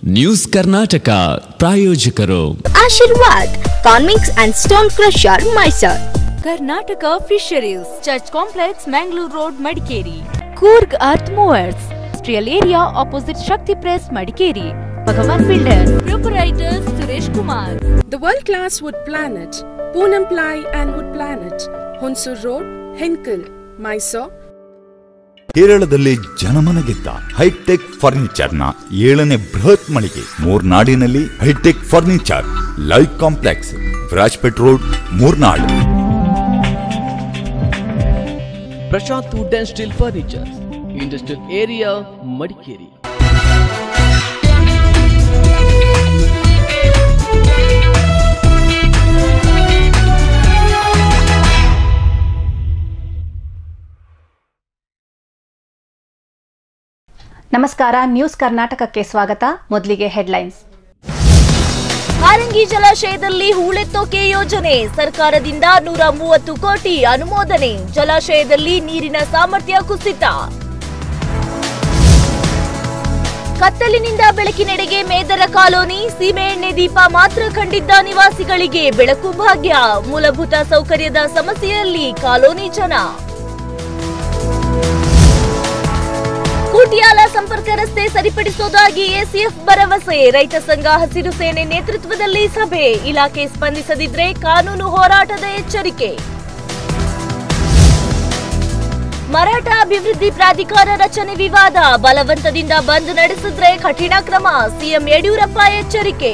News Karnataka ಪ್ರಾಯೋಜಕರು Ashirvad Convix and stone crusher Mysore, Karnataka fisheries, church complex, Mangalore road, Madikeri, Coorg earth movers, industrial area opposite Shakti press, Madikeri, Bhagwan builders, proprietors Suresh Kumar. The World Class Wood Planet, Poonam Ply and Wood Planet, Hunsur Road, Henkel, Mysore. ಕೇರಳದಲ್ಲಿ ಜನಮನ ಗೆದ್ದ high tech ಫರ್ನಿಚರ್ನ 7ನೇ ಬೃಹತ್ ಮಳಿಗೆ ಮೂರ್ನಾಡಿನಲ್ಲಿ hi tech furniture life complex, Virajpet road, Murnad. Prashanth wood and steel furniture, industrial area, Madikeri. ನಮಸ್ಕಾರ, news ಕರ್ನಾಟಕಕ್ಕೆ ಸ್ವಾಗತ. ಮೊದಲಿಗೆ ಹೆಡ್ಲೈನ್ಸ್. ಹಾರಂಗಿ ಜಲಾಶಯದಲ್ಲಿ ಹೂಳೆತ್ತೋಕೆ ಯೋಜನೆ, ಸರ್ಕಾರದಿಂದ 130 ಕೋಟಿ ಅನುಮೋದನೆ, ಜಲಾಶಯದಲ್ಲಿ ನೀರಿನ ಸಾಮರ್ಥ್ಯ ಕುಸಿತ. ಕತ್ತಲಿನಿಂದ ಬೆಳಕಿನೆಡೆಗೆ ಮೇದರ ಕಾಲೋನಿ, ಸೀಮೆ ಎಣ್ಣೆ ದೀಪ ಮಾತ್ರ ಕಂಡಿದ್ದ ನಿವಾಸಿಗಳಿಗೆ ಬೆಳಕು ಭಾಗ್ಯ, ಮೂಲಭೂತ ಸೌಕರ್ಯದ ಸಮಸ್ಯೆಯಲ್ಲಿ ಕಾಲೋನಿ ಜನ. ಕೂಟಿಯಾಲ ಸಂಪರ್ಕ ರಸ್ತೆ ಸರಿಪಡಿಸುವುದಾಗಿ ಎಸಿಎಫ್ ಭರವಸೆ, ರೈತ ಸಂಘ ಹಸಿರು ಸೇನೆ ನೇತೃತ್ವದಲ್ಲಿ ಸಭೆ, ಇಲಾಖೆ ಸ್ಪಂದಿಸದಿದ್ರೆ ಕಾನೂನು ಹೋರಾಟದ ಎಚ್ಚರಿಕೆ. ಮರಾಠ ಅಭಿವೃದ್ಧಿ ಪ್ರಾಧಿಕಾರ ರಚನೆ ವಿವಾದ, ಬಲವಂತದಿಂದ ಬಂದ್ ನಡೆಸಿದ್ರೆ ಕಠಿಣ ಕ್ರಮ, ಸಿಎಂ ಯಡಿಯೂರಪ್ಪ ಎಚ್ಚರಿಕೆ.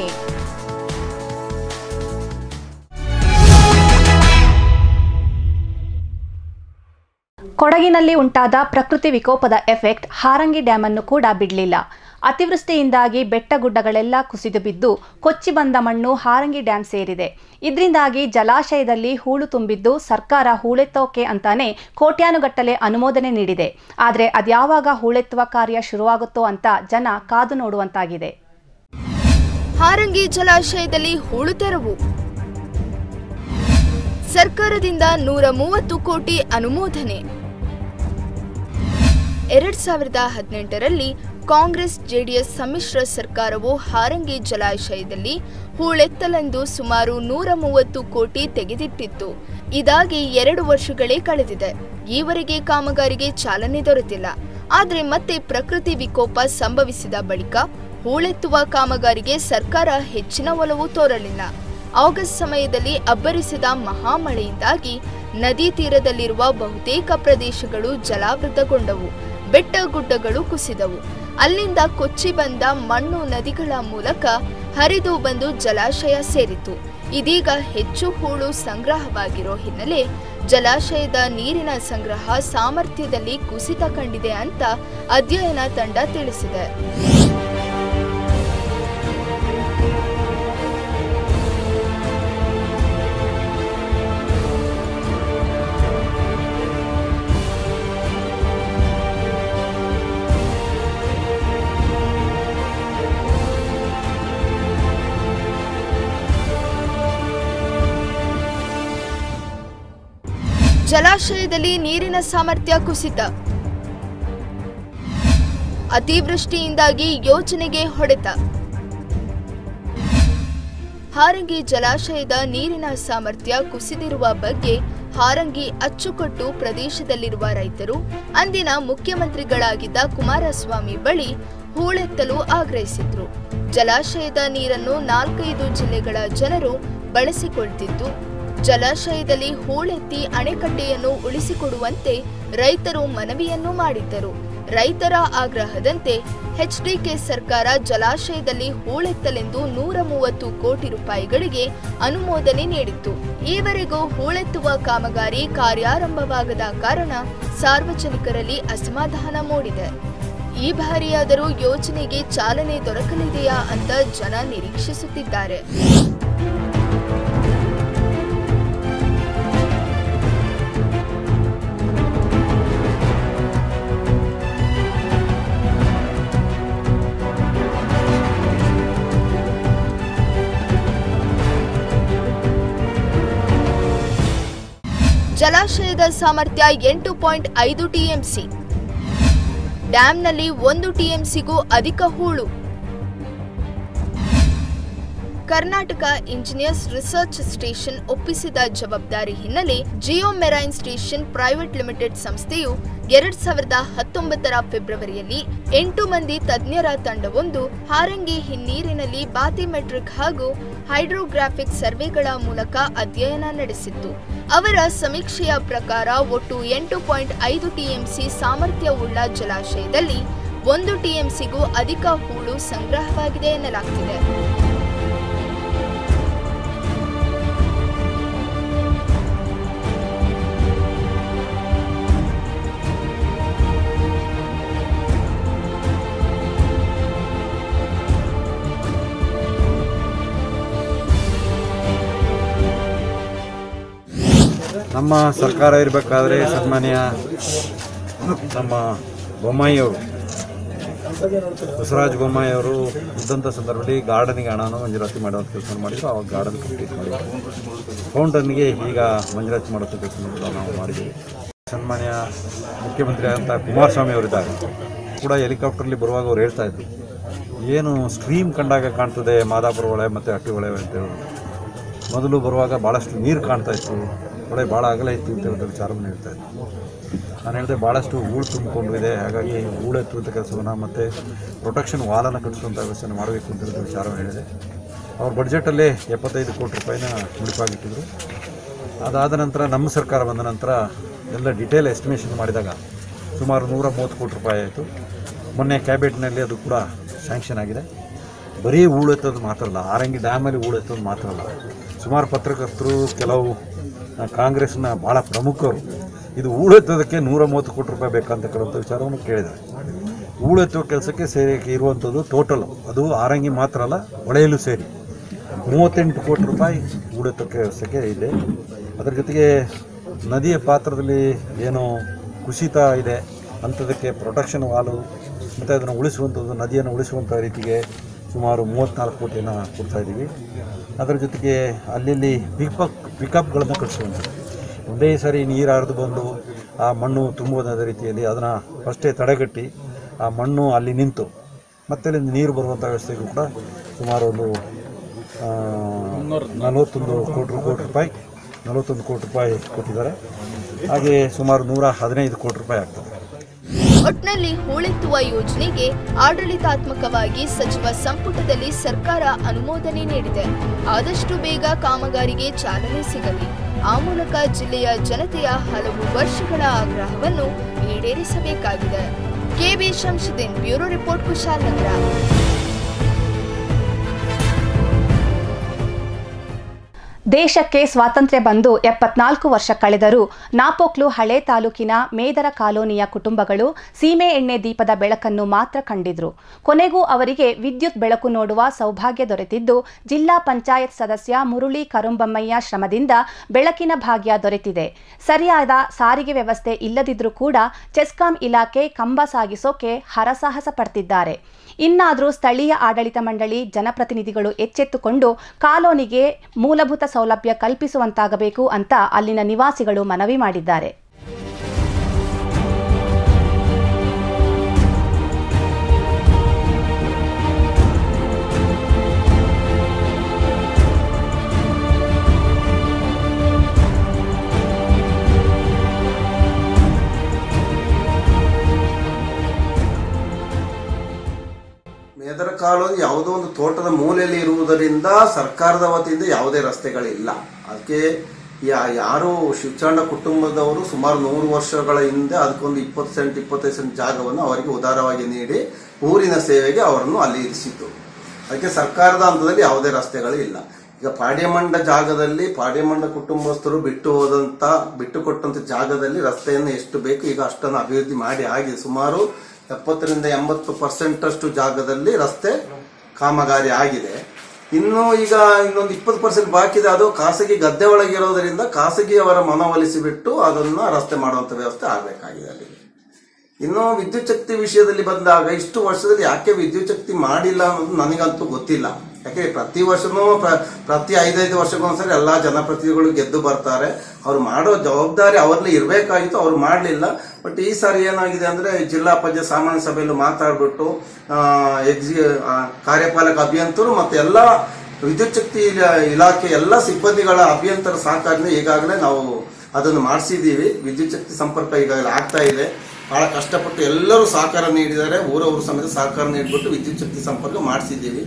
ಕೊಡಗಿನಲ್ಲಿ ಉಂಟಾದ ಪ್ರಕೃತಿ ವಿಕೋಪದ ಎಫೆಕ್ಟ್ ಹಾರಂಗಿ ಡ್ಯಾಮ್ ಅನ್ನು ಕೂಡ ಬಿಡಲಿಲ್ಲ. ಅತಿವೃಷ್ಟಿಯಿಂದಾಗಿ ಬೆಟ್ಟಗುಡ್ಡಗಳೆಲ್ಲ ಕುಸಿದು ಬಿದ್ದು ಕೊಚ್ಚಿ ಬಂದ ಮಣ್ಣು ಹಾರಂಗಿ ಡ್ಯಾಮ್ ಸೇರಿದೆ. ಇದರಿಂದಾಗಿ ಜಲಾಶಯದಲ್ಲಿ ಹೂಳು ತುಂಬಿದ್ದು ಸರ್ಕಾರ ಹೂಳೆತ್ತೋಕೆ ಅಂತಾನೆ ಕೋಟ್ಯಾನುಗಟ್ಟಲೆ ಅನುಮೋದನೆ ನೀಡಿದೆ. ಆದರೆ ಅದ್ಯಾವಾಗ ಹೂಳೆತ್ತುವ ಕಾರ್ಯ ಶುರುವಾಗುತ್ತೋ ಅಂತ ಜನ ಕಾದು ನೋಡುವಂತಾಗಿದೆ. ಹಾರಂಗಿ ಜಲಾಶಯದಲ್ಲಿ ಹೂಳು ತೆರವು, ಸರ್ಕಾರದಿಂದ 130 ಕೋಟಿ ಅನುಮೋದನೆ. 2018ರಲ್ಲಿ ಕಾಂಗ್ರೆಸ್ ಜೆಡಿಎಸ್ ಸಮ್ಮಿಶ್ರ ಸರ್ಕಾರವು ಹಾರಂಗಿ ಜಲಾಶಯದಲ್ಲಿ ಹೂಳೆತ್ತಲೆಂದು ಸುಮಾರು 130 ಕೋಟಿ ತೆಗೆದಿಟ್ಟಿತ್ತು. ಇದಾಗಿ 2 ವರ್ಷಗಳೇ ಕಳೆದಿದೆ. ಈವರೆಗೆ ಕಾಮಗಾರಿಗೆ ಚಾಲನೆ ದೊರೆತಿಲ್ಲ. ಆದರೆ ಮತ್ತೆ ಪ್ರಕೃತಿ ವಿಕೋಪ ಸಂಭವಿಸಿದ ಬಳಿಕ ಹೂಳೆತ್ತುವ ಕಾಮಗಾರಿಗೆ ಸರ್ಕಾರ ಹೆಚ್ಚಿನ ಒಲವು ತೋರಲಿಲ್ಲ. ಆಗಸ್ಟ್ ಸಮಯದಲ್ಲಿ ಅಬ್ಬರಿಸಿದ ಮಹಾಮಳೆಯಿಂದಾಗಿ ನದಿ ತೀರದಲ್ಲಿರುವ ಬಹುತೇಕ ಪ್ರದೇಶಗಳು ಜಲಾವೃತಗೊಂಡವು, ಬೆಟ್ಟ ಗುಡ್ಡಗಳು ಕುಸಿದವು. ಅಲ್ಲಿಂದ ಕೊಚ್ಚಿ ಬಂದ ಮಣ್ಣು ನದಿಗಳ ಮೂಲಕ ಹರಿದು ಬಂದು ಜಲಾಶಯ ಸೇರಿತು. ಇದೀಗ ಹೆಚ್ಚು ಹೂಳು ಸಂಗ್ರಹವಾಗಿರೋ ಹಿನ್ನೆಲೆ ಜಲಾಶಯದ ನೀರಿನ ಸಂಗ್ರಹ ಸಾಮರ್ಥ್ಯದಲ್ಲಿ ಕುಸಿತ ಕಂಡಿದೆ ಅಂತ ಅಧ್ಯಯನ ತಂಡ ತಿಳಿಸಿದೆ. ಜಲಾಶಯದಲ್ಲಿ ನೀರಿನ ಸಾಮರ್ಥ್ಯ ಕುಸಿತ, ಅತಿವೃಷ್ಟಿಯಿಂದಾಗಿ ಯೋಜನೆಗೆ ಹೊಡೆತ. ಹಾರಂಗಿ ಜಲಾಶಯದ ನೀರಿನ ಸಾಮರ್ಥ್ಯ ಕುಸಿದಿರುವ ಬಗ್ಗೆ ಹಾರಂಗಿ ಅಚ್ಚುಕಟ್ಟು ಪ್ರದೇಶದಲ್ಲಿರುವ ರೈತರು ಅಂದಿನ ಮುಖ್ಯಮಂತ್ರಿಗಳಾಗಿದ್ದ ಕುಮಾರಸ್ವಾಮಿ ಬಳಿ ಹೂಳೆತ್ತಲು ಆಗ್ರಹಿಸಿದ್ರು. ಜಲಾಶಯದ ನೀರನ್ನು 4-5 ಜಿಲ್ಲೆಗಳ ಜನರು ಬಳಸಿಕೊಳ್ತಿದ್ದು, ಜಲಾಶಯದಲ್ಲಿ ಹೂಳೆತ್ತಿ ಅಣೆಕಟ್ಟೆಯನ್ನು ಉಳಿಸಿಕೊಡುವಂತೆ ರೈತರು ಮನವಿಯನ್ನು ಮಾಡಿದ್ದರು. ರೈತರ ಆಗ್ರಹದಂತೆ ಎಚ್ಡಿಕೆ ಸರ್ಕಾರ ಜಲಾಶಯದಲ್ಲಿ ಹೂಳೆತ್ತಲೆಂದು 130 ಕೋಟಿ ರೂಪಾಯಿಗಳಿಗೆ ಅನುಮೋದನೆ ನೀಡಿತ್ತು. ಈವರೆಗೂ ಹೂಳೆತ್ತುವ ಕಾಮಗಾರಿ ಕಾರ್ಯಾರಂಭವಾಗದ ಕಾರಣ ಸಾರ್ವಜನಿಕರಲ್ಲಿ ಅಸಮಾಧಾನ ಮೂಡಿದೆ. ಈ ಬಾರಿಯಾದರೂ ಯೋಜನೆಗೆ ಚಾಲನೆ ದೊರಕಲಿದೆಯಾ ಅಂತ ಜನ ನಿರೀಕ್ಷಿಸುತ್ತಿದ್ದಾರೆ. ಜಲಾಶಯದ ಸಾಮರ್ಥ್ಯ 8.5 ಟಿಎಂಸಿ. ಡ್ಯಾಂನಲ್ಲಿ 1 ಟಿಎಂಸಿಗೂ ಅಧಿಕ ಹೂಳು. ಕರ್ನಾಟಕ ಇಂಜಿನಿಯರ್ಸ್ ರಿಸರ್ಚ್ ಸ್ಟೇಷನ್ ಒಪ್ಪಿಸಿದ ಜವಾಬ್ದಾರಿ ಹಿನ್ನೆಲೆ Jio marine station private limited ಸಂಸ್ಥೆಯು 2019 ಫೆಬ್ರವರಿಯಲ್ಲಿ 8 ಮಂದಿ ತಜ್ಞರ ತಂಡವೊಂದು ಹಾರಂಗಿ ಹಿನ್ನೀರಿನಲ್ಲಿ ಬಾಥಿಮೆಟ್ರಿಕ್ ಹಾಗೂ ಹೈಡ್ರೋಗ್ರಾಫಿಕ್ ಸರ್ವೆಗಳ ಮೂಲಕ ಅಧ್ಯಯನ ನಡೆಸಿತ್ತು. ಅವರ ಸಮೀಕ್ಷೆಯ ಪ್ರಕಾರ ಒಟ್ಟು 8.5 ಟಿಎಂಸಿ ಸಾಮರ್ಥ್ಯವುಳ್ಳ ಜಲಾಶಯದಲ್ಲಿ 1 ಟಿಎಂಸಿಗೂ ಅಧಿಕ ಹೂಳು ಸಂಗ್ರಹವಾಗಿದೆ ಎನ್ನಲಾಗ್ತಿದೆ. ನಮ್ಮ ಸರ್ಕಾರ ಇರಬೇಕಾದ್ರೆ ಸನ್ಮಾನ್ಯ ನಮ್ಮ ಬೊಮ್ಮಾಯಿಯವರು ಬಸವರಾಜ ಬೊಮ್ಮಾಯಿಯವರು ಇದ್ದಂಥ ಸಂದರ್ಭದಲ್ಲಿ ಗಾರ್ಡನಿಗೆ ಹಣವನ್ನು ಮಂಜೂರಾತಿ ಮಾಡುವಂಥ ಕೆಲಸ ಮಾಡಿದ್ರು. ಅವಾಗ ಗಾರ್ಡನ್ ಕಂಪ್ಲೀಟ್ ಮಾಡಿದ್ರು. ಫೌಂಟನ್ಗೆ ಈಗ ಮಂಜೂರಾತಿ ಮಾಡುವಂಥ ಕೆಲಸ ನಾವು ಮಾಡಿದ್ದೀವಿ. ಸನ್ಮಾನ್ಯ ಮುಖ್ಯಮಂತ್ರಿ ಆದಂಥ ಕುಮಾರಸ್ವಾಮಿ ಅವರಿದ್ದಾಗ ಕೂಡ ಹೆಲಿಕಾಪ್ಟರ್ಲಿ ಬರುವಾಗ ಅವ್ರು ಹೇಳ್ತಾಯಿದ್ರು, ಏನು ಸ್ಟ್ರೀಮ್ ಕಂಡಾಗ ಕಾಣ್ತದೆ ಮಾದಾಪುರ ಹೊಳೆ ಮತ್ತು ಹಟ್ಟಿ ಹೊಳೆ ಅಂತ ಹೇಳೋದು. ಮೊದಲು ಬರುವಾಗ ಭಾಳಷ್ಟು ನೀರು ಕಾಣ್ತಾಯಿತ್ತು, ಹೊಳೆ ಭಾಳ ಅಗಲ ಇತ್ತು ಅಂತ ಹೇಳಿದ ವಿಚಾರವನ್ನು ಹೇಳ್ತಾಯಿದ್ರು. ನಾನು ಹೇಳಿದೆ ಭಾಳಷ್ಟು ಹೂಳು ತುಂಬಿಕೊಂಡಿದೆ, ಹಾಗಾಗಿ ಹೂಳೆತ್ತುವಂಥ ಕೆಲಸವನ್ನು ಮತ್ತು ಪ್ರೊಟೆಕ್ಷನ್ ವಾಲನ್ನು ಕಟ್ಟಿಸುವಂಥ ವ್ಯವಸ್ಥೆಯನ್ನು ಮಾಡಬೇಕು ಅಂತ ಹೇಳಿದ ವಿಚಾರವನ್ನು ಹೇಳಿದೆ. ಅವ್ರ ಬಡ್ಜೆಟಲ್ಲೇ 75 ಕೋಟಿ ರೂಪಾಯಿನ ಮುಡಿಪಾಗಿಟ್ಟಿದ್ರು. ಅದಾದ ನಂತರ ನಮ್ಮ ಸರ್ಕಾರ ಬಂದ ನಂತರ ಎಲ್ಲ ಡಿಟೇಲ್ ಎಸ್ಟಿಮೇಷನ್ ಮಾಡಿದಾಗ ಸುಮಾರು 130 ಕೋಟಿ ರೂಪಾಯಿ ಆಯಿತು. ಮೊನ್ನೆ ಕ್ಯಾಬಿನೆಟ್ನಲ್ಲಿ ಅದು ಕೂಡ ಸ್ಯಾಂಕ್ಷನ್ ಆಗಿದೆ. ಬರೀ ಹೂಳೆತ್ತೋದು ಮಾತ್ರ ಅಲ್ಲ, ಹಾರಂಗಿ ಡ್ಯಾಮಲ್ಲಿ ಹೂಳೆತ್ತೋದು ಮಾತ್ರ ಅಲ್ಲ, ಸುಮಾರು ಪತ್ರಕರ್ತರು, ಕೆಲವು ಕಾಂಗ್ರೆಸ್ನ ಭಾಳ ಪ್ರಮುಖರು ಇದು ಹೂಳೆತ್ತೋದಕ್ಕೆ 130 ಕೋಟಿ ರೂಪಾಯಿ ಬೇಕಂತ ಕೇಳುವಂಥ ವಿಚಾರವನ್ನು ಕೇಳಿದ್ದಾರೆ. ಹೂಳೆತ್ತುವ ಕೆಲಸಕ್ಕೆ ಸೇರಿ ಇರುವಂಥದ್ದು ಟೋಟಲ್ ಅದು ಹಾರಂಗಿ ಮಾತ್ರ ಅಲ್ಲ, ಹೊಳೆಯಲ್ಲೂ ಸೇರಿ 38 ಕೋಟಿ ರೂಪಾಯಿ ಹೂಳೆತ್ತುವ ಕೆಲಸಕ್ಕೆ ಇದೆ. ಅದರ ಜೊತೆಗೆ ನದಿಯ ಪಾತ್ರದಲ್ಲಿ ಏನೋ ಕುಸಿತ ಇದೆ ಅಂಥದಕ್ಕೆ ಪ್ರೊಟೆಕ್ಷನ್ ವಾಲು ಮತ್ತು ಅದನ್ನು ಉಳಿಸುವಂಥದ್ದು, ನದಿಯನ್ನು ಉಳಿಸುವಂಥ ರೀತಿಗೆ ಸುಮಾರು 34 ಕೋಟಿಯನ್ನು ಕೊಡ್ತಾಯಿದ್ದೀವಿ. ಅದರ ಜೊತೆಗೆ ಅಲ್ಲಿ ಪಿಕಪ್ಗಳನ್ನು ಕಟ್ಟಿಸುವಂಥದ್ದು. ಒಂದೇ ಸಾರಿ ನೀರು ಹರಿದು ಬಂದು ಆ ಮಣ್ಣು ತುಂಬುವುದಾದ ರೀತಿಯಲ್ಲಿ ಅದನ್ನು ಫಸ್ಟೇ ತಡೆಗಟ್ಟಿ ಆ ಮಣ್ಣು ಅಲ್ಲಿ ನಿಂತು ಮತ್ತೆ ಅಲ್ಲಿಂದ ನೀರು ಬರುವಂಥ ವ್ಯವಸ್ಥೆಗೂ ಕೂಡ ಸುಮಾರು ಒಂದು 41 ಕೋಟಿ ರೂಪಾಯಿ ಕೊಟ್ಟಿದ್ದಾರೆ. ಹಾಗೆ ಸುಮಾರು 115 ಕೋಟಿ ರೂಪಾಯಿ ಆಗ್ತದೆ. ಒಟ್ನಲ್ಲಿ ಹೂಳೆತ್ತುವ ಯೋಜನೆಗೆ ಆಡಳಿತಾತ್ಮಕವಾಗಿ ಸಚಿವ ಸಂಪುಟದಲ್ಲಿ ಸರ್ಕಾರ ಅನುಮೋದನೆ ನೀಡಿದೆ. ಆದಷ್ಟು ಬೇಗ ಕಾಮಗಾರಿಗೆ ಚಾಲನೆ ಸಿಗಲಿ. ಆ ಮೂಲಕ ಜಿಲ್ಲೆಯ ಜನತೆಯ ಹಲವು ವರ್ಷಗಳ ಆಗ್ರಹವನ್ನು ಈಡೇರಿಸಬೇಕಾಗಿದೆ. KB Shamshuddin, bureau report, Kushalnagar. ದೇಶಕ್ಕೆ ಸ್ವಾತಂತ್ರ್ಯ ಬಂದು 74 ವರ್ಷ ಕಳೆದರೂ ನಾಪೋಕ್ಲು ಹಳೆ ತಾಲೂಕಿನ ಮೇದರ ಕಾಲೋನಿಯ ಕುಟುಂಬಗಳು ಸೀಮೆ ಎಣ್ಣೆ ದೀಪದ ಬೆಳಕನ್ನು ಮಾತ್ರ ಕಂಡಿದ್ರು. ಕೊನೆಗೂ ಅವರಿಗೆ ವಿದ್ಯುತ್ ಬೆಳಕು ನೋಡುವ ಸೌಭಾಗ್ಯ ದೊರೆತಿದ್ದು ಜಿಲ್ಲಾ ಪಂಚಾಯತ್ ಸದಸ್ಯ ಮುರುಳಿ ಕರುಂಬಮ್ಮಯ್ಯ ಶ್ರಮದಿಂದ ಬೆಳಕಿನ ಭಾಗ್ಯ ದೊರೆತಿದೆ. ಸರಿಯಾದ ಸಾರಿಗೆ ವ್ಯವಸ್ಥೆ ಇಲ್ಲದಿದ್ರೂ ಕೂಡ ಚೆಸ್ಕಾಂ ಇಲಾಖೆ ಕಂಬ ಸಾಗಿಸೋಕೆ ಹರಸಾಹಸ ಪಡ್ತಿದ್ದಾರೆ. ಇನ್ನಾದರೂ ಸ್ಥಳೀಯ ಆಡಳಿತ ಮಂಡಳಿ ಜನಪ್ರತಿನಿಧಿಗಳು ಎಚ್ಚೆತ್ತುಕೊಂಡು ಕಾಲೋನಿಗೆ ಮೂಲಭೂತ ಸೌಲಭ್ಯ ಕಲ್ಪಿಸುವಂತಾಗಬೇಕು ಅಂತ ಅಲ್ಲಿನ ನಿವಾಸಿಗಳು ಮನವಿ ಮಾಡಿದ್ದಾರೆ. ಮೇದರ ಕಾಲೋನಿ ಯಾವುದೋ ಒಂದು ತೋಟದ ಮೂಲೆಯಲ್ಲಿ ಇರುವುದರಿಂದ ಸರ್ಕಾರದ ವತಿಯಿಂದ ಯಾವುದೇ ರಸ್ತೆಗಳಿಲ್ಲ. ಅದಕ್ಕೆ ಯಾರು ಶಿವಚಾಂಡ ಕುಟುಂಬದವರು ಸುಮಾರು 100 ವರ್ಷಗಳ ಹಿಂದೆ ಅದಕ್ಕೊಂದು 20 ಸೆಂಟ್ 25 ಸೆಂಟ್ ಜಾಗವನ್ನು ಅವರಿಗೆ ಉದಾರವಾಗಿ ನೀಡಿ ಊರಿನ ಸೇವೆಗೆ ಅವರನ್ನು ಅಲ್ಲಿ ಇರಿಸಿತು. ಅದಕ್ಕೆ ಸರ್ಕಾರದ ಹಂತದಲ್ಲಿ ಯಾವುದೇ ರಸ್ತೆಗಳು ಇಲ್ಲ. ಈಗ ಪಾಡ್ಯಮಂಡ ಜಾಗದಲ್ಲಿ ಪಾಡ್ಯಮಂಡ ಕುಟುಂಬಸ್ಥರು ಬಿಟ್ಟು ಕೊಟ್ಟಂತ ಜಾಗದಲ್ಲಿ ರಸ್ತೆಯನ್ನು ಎಷ್ಟು ಬೇಕು ಈಗ ಅಷ್ಟನ್ನು ಅಭಿವೃದ್ಧಿ ಮಾಡಿ ಆಗಿದೆ. ಸುಮಾರು 70ರಿಂದ 80% ಅಷ್ಟು ಜಾಗದಲ್ಲಿ ರಸ್ತೆ ಕಾಮಗಾರಿ ಆಗಿದೆ. ಇನ್ನು ಈಗ ಇನ್ನೊಂದು 20% ಬಾಕಿ ಇದೆ. ಅದು ಖಾಸಗಿ ಗದ್ದೆ ಒಳಗಿರೋದರಿಂದ ಖಾಸಗಿಯವರ ಮನವೊಲಿಸಿಬಿಟ್ಟು ಅದನ್ನ ರಸ್ತೆ ಮಾಡುವಂತ ವ್ಯವಸ್ಥೆ ಆಗಬೇಕಾಗಿದೆ ಅಲ್ಲಿ. ಇನ್ನು ವಿದ್ಯುತ್ ಶಕ್ತಿ ವಿಷಯದಲ್ಲಿ ಬಂದಾಗ ಇಷ್ಟು ವರ್ಷದಲ್ಲಿ ಯಾಕೆ ವಿದ್ಯುತ್ ಶಕ್ತಿ ಮಾಡಿಲ್ಲ ಅನ್ನೋದು ನನಗಂತೂ ಗೊತ್ತಿಲ್ಲ. ಯಾಕೆ ಪ್ರತಿ ವರ್ಷನೂ ಪ್ರತಿ 5-5 ವರ್ಷಕ್ಕೊಂದ್ಸರಿ ಎಲ್ಲಾ ಜನಪ್ರತಿನಿಧಿಗಳು ಗೆದ್ದು ಬರ್ತಾರೆ. ಅವ್ರು ಮಾಡೋ ಜವಾಬ್ದಾರಿ ಅವ್ರಲ್ಲಿ ಇರಬೇಕಾಗಿತ್ತು, ಅವ್ರು ಮಾಡಲಿಲ್ಲ. ಬಟ್ ಈ ಸಾರಿ ಏನಾಗಿದೆ ಅಂದ್ರೆ ಜಿಲ್ಲಾ ಪಂಚಾಯತ್ ಸಾಮಾನ್ಯ ಸಭೆಯಲ್ಲಿ ಮಾತಾಡ್ಬಿಟ್ಟು ಕಾರ್ಯಪಾಲಕ ಅಭಿಯಂತರು ಮತ್ತೆ ಎಲ್ಲಾ ವಿದ್ಯುತ್ ಶಕ್ತಿ ಇಲಾಖೆ ಎಲ್ಲ ಸಿಬ್ಬಂದಿಗಳ ಅಭಿಯಂತರ ಸಹಕಾರದಿಂದ ಈಗಾಗಲೇ ನಾವು ಅದನ್ನು ಮಾಡಿಸಿದ್ದೀವಿ. ವಿದ್ಯುತ್ ಶಕ್ತಿ ಸಂಪರ್ಕ ಈಗಾಗಲೇ ಆಗ್ತಾ ಇದೆ. ಬಹಳ ಕಷ್ಟಪಟ್ಟು ಎಲ್ಲರೂ ಸಹಕಾರ ನೀಡಿದ್ದಾರೆ. ಊರವರು ಸಮೇತ ಸಹಕಾರ ನೀಡಿಬಿಟ್ಟು ವಿದ್ಯುತ್ ಶಕ್ತಿ ಸಂಪರ್ಕ ಮಾಡಿಸಿದ್ದೀವಿ.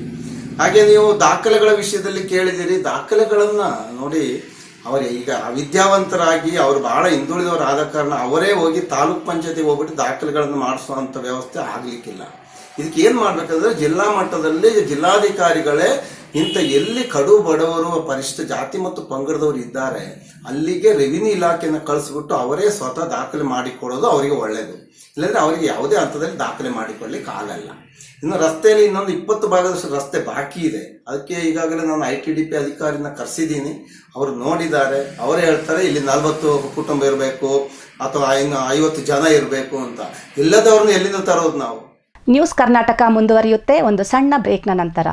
ಹಾಗೆ ನೀವು ದಾಖಲೆಗಳ ವಿಷಯದಲ್ಲಿ ಕೇಳಿದಿರಿ. ದಾಖಲೆಗಳನ್ನ ನೋಡಿ, ಅವರು ಈಗ ಅವಿದ್ಯಾವಂತರಾಗಿ ಅವರು ಬಹಳ ಹಿಂದುಳಿದವರು ಆದ ಕಾರಣ ಅವರೇ ಹೋಗಿ ತಾಲೂಕ್ ಪಂಚಾಯತಿಗೆ ಹೋಗ್ಬಿಟ್ಟು ದಾಖಲೆಗಳನ್ನು ಮಾಡಿಸುವಂತ ವ್ಯವಸ್ಥೆ ಆಗ್ಲಿಕ್ಕಿಲ್ಲ. ಇದಕ್ಕೆ ಏನ್ ಮಾಡ್ಬೇಕಂದ್ರೆ ಜಿಲ್ಲಾ ಮಟ್ಟದಲ್ಲಿ ಜಿಲ್ಲಾಧಿಕಾರಿಗಳೇ ಇಂಥ ಎಲ್ಲಿ ಕಡು ಬಡವರು ಪರಿಶಿಷ್ಟ ಜಾತಿ ಮತ್ತು ಪಂಗಡದವರು ಇದ್ದಾರೆ ಅಲ್ಲಿಗೆ ರೆವಿನ್ಯೂ ಇಲಾಖೆಯನ್ನು ಕಳಿಸ್ಬಿಟ್ಟು ಅವರೇ ಸ್ವತಃ ದಾಖಲೆ ಮಾಡಿಕೊಡೋದು ಅವರಿಗೆ ಒಳ್ಳೇದು. ಇಲ್ಲಾಂದ್ರೆ ಅವರಿಗೆ ಯಾವುದೇ ಹಂತದಲ್ಲಿ ದಾಖಲೆ ಮಾಡಿಕೊಳ್ಳಿಕ್ಕೆ ಆಗಲ್ಲ. ಇನ್ನು ರಸ್ತೆಯಲ್ಲಿ ಇನ್ನೊಂದು 20 ಭಾಗದಷ್ಟು ರಸ್ತೆ ಬಾಕಿ ಇದೆ. ಅದಕ್ಕೆ ಈಗಾಗಲೇ ನಾನು ITDP ಅಧಿಕಾರಿನ ಕರೆಸಿದ್ದೀನಿ. ಅವರು ನೋಡಿದ್ದಾರೆ. ಅವರೇ ಹೇಳ್ತಾರೆ ಇಲ್ಲಿ 40 ಕುಟುಂಬ ಇರಬೇಕು ಅಥವಾ ಇನ್ನು 50 ಜನ ಇರಬೇಕು ಅಂತ. ಇಲ್ಲದವ್ರನ್ನ ಎಲ್ಲಿಂದ ತರೋದು ನಾವು? ನ್ಯೂಸ್ ಕರ್ನಾಟಕ ಮುಂದುವರಿಯುತ್ತೆ ಒಂದು ಸಣ್ಣ ಬ್ರೇಕ್ನ ನಂತರ.